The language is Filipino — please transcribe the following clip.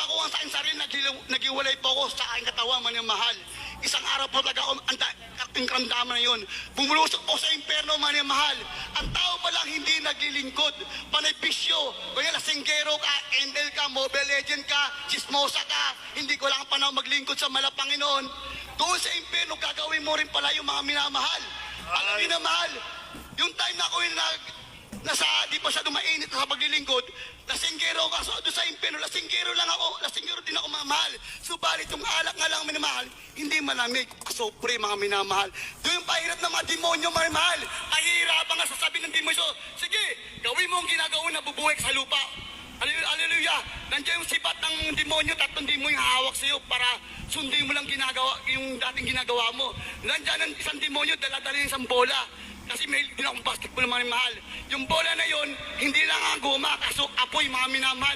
ko ang sa aking sarili, nagiwalay po ako sa aking katawan, manimahal. Isang araw po talaga ako, ang karamdaman na yun. Bumulusok po sa impyerno, manimahal. Ang tao pa lang hindi naglilingkod. Panay bisyo. Kaya lasinggero ka, endel ka, mobile legend ka, chismosa ka. Hindi ko lang panahon maglingkod sa Panginoon. Doon sa impyerno, gagawin mo rin pala yung mga minamahal. Alam niyo na, mahal, yung time na ako yung di pa siya dumainit sa paglilingkod, lasinggero ka, so doon sa impyerno, lasinggero lang ako, lasinggero din ako mamahal. Subalit yung alak nga lang minamahal, hindi malamig, kasopre mga minamahal. Doon yung pahirap ng mga demonyo minamahal, pahirapan nga sasabihin ng demonyo, sige, gawin mo ang ginagawa na bubuhay sa lupa. Hallelujah! Nandiyan yung sipat ng demonyo, 3 demonyo yung hawak sa iyo para sundin mo lang yung dating ginagawa mo. Nandiyan ang isang demonyo, dala-dala yung isang bola. Kasi may din akong basketball na mahal. Yung bola na yon, hindi lang ang guma, kaso apoy mga minamahal.